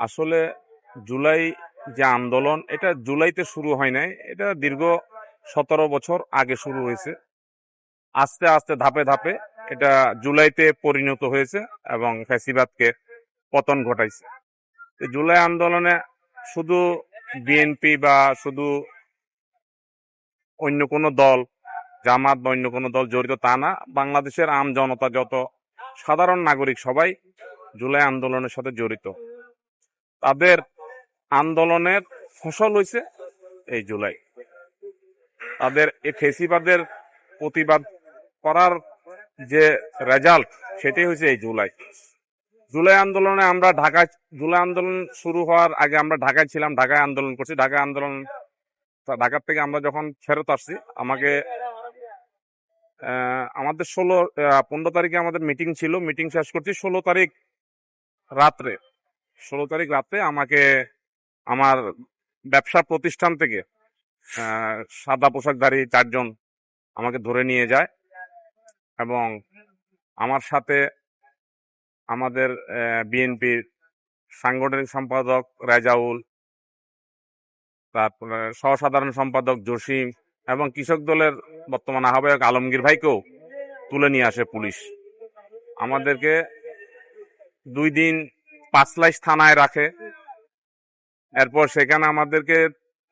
আসলে জুলাই যে আন্দোলন, এটা জুলাইতে শুরু হয় নাই, এটা দীর্ঘ 17 বছর আগে শুরু হয়েছে। আস্তে আস্তে ধাপে ধাপে এটা জুলাইতে পরিণত হয়েছে এবং ফ্যাসিবাদকে পতন ঘটাইছে। জুলাই আন্দোলনে শুধু বিএনপি বা শুধু অন্য কোনো দল, জামাত বা অন্য কোনো দল জড়িত তা না, বাংলাদেশের আম জনতা, যত সাধারণ নাগরিক সবাই জুলাই আন্দোলনের সাথে জড়িত। তাদের আন্দোলনের ফসল হয়েছে এই জুলাই। তাদের এই ফেসিবাদের প্রতিবাদ করার যে রেজাল্ট, সেটাই হয়েছে এই জুলাই। জুলাই আন্দোলনে আমরা জুলাই আন্দোলন শুরু হওয়ার আগে আমরা ঢাকায় ছিলাম, ঢাকায় আন্দোলন করছি। ঢাকার থেকে আমরা যখন ফেরত আসছি, আমাদের 15 তারিখে আমাদের মিটিং ছিল। মিটিং শেষ করছি 16 তারিখ রাত্রে আমাকে আমার ব্যবসা প্রতিষ্ঠান থেকে সাদা পোশাকধারী 4 জন আমাকে ধরে নিয়ে যায় এবং আমার সাথে আমাদের বিএনপির সাংগঠনিক সম্পাদক রেজাউল, তারপরে সহসাধারণ সম্পাদক জসিম এবং কৃষক দলের বর্তমান আহ্বায়ক আলমগীর ভাইকেও তুলে নিয়ে আসে পুলিশ। আমাদেরকে 2 দিন পাঁচলাইশ থানায় রাখে। এরপর সেখানে আমাদেরকে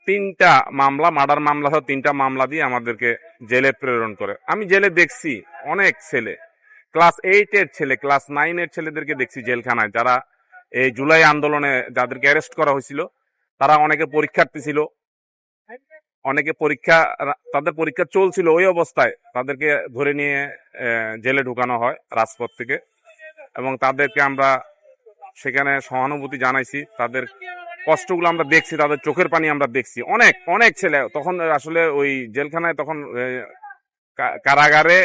3টা মামলা, মার্ডার মামলা সহ 3টা মামলা দিয়ে আমাদেরকে জেলে প্রেরণ করে। আমি জেলে দেখছি অনেক ছেলে, ক্লাস 8 এর ছেলে, ক্লাস 9 এর ছেলেদেরকে দেখছি জেলখানায়, যারা এই জুলাই আন্দোলনে যাদেরকে অ্যারেস্ট করা হয়েছিল। তারা অনেকে পরীক্ষার্থী ছিল, অনেকে তাদের পরীক্ষা চলছিল, ওই অবস্থায় তাদেরকে ধরে নিয়ে জেলে ঢুকানো হয় রাজপথ থেকে। এবং তাদেরকে আমরা সেখানে সহানুভূতি জানাইছি। তাদের কষ্টগুলো আমরা দেখছি, তাদের চোখের পানি আমরা দেখছি। অনেক অনেক ছেলে তখন আসলে ওই জেলখানায়, তখন কারাগারে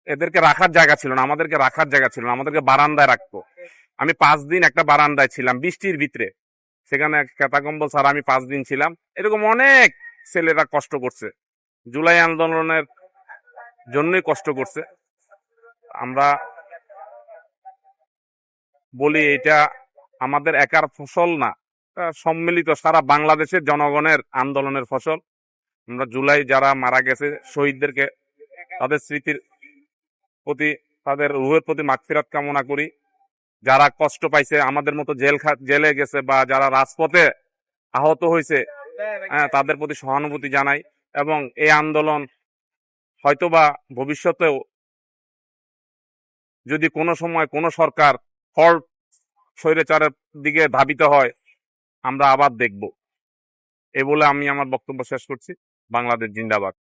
এদেরকে রাখার জায়গা ছিল না, আমাদেরকে রাখার জায়গা ছিল না, আমাদেরকে বারান্দায় রাখতো। আমি 5 দিন একটা বারান্দায় ছিলাম বৃষ্টির ভিতরে। সেখানে খেতা কম্বল ছাড়া আমি 5 দিন ছিলাম। এরকম অনেক ছেলেরা কষ্ট করছে, জুলাই আন্দোলনের জন্যই কষ্ট করছে। আমরা বলি এটা আমাদের একার ফসল না, সম্মিলিত সারা বাংলাদেশের জনগণের আন্দোলনের ফসল। আমরা জুলাই যারা মারা গেছে শহীদদেরকে, তাদের স্মৃতির প্রতি, তাদের রুহের প্রতি মাগফিরাত কামনা করি। যারা কষ্ট পাইছে, আমাদের মতো জেলে গেছে বা যারা রাজপথে আহত হয়েছে, তাদের প্রতি সহানুভূতি জানাই। এবং এই আন্দোলন হয়তোবা ভবিষ্যতেও যদি কোনো সময় কোনো সরকার স্বৈরাচারের দিকে ধাবিত হয়, আমরা আবার দেখব। এই বলে আমি আমার বক্তব্য শেষ করছি। বাংলাদেশ জিন্দাবাদ।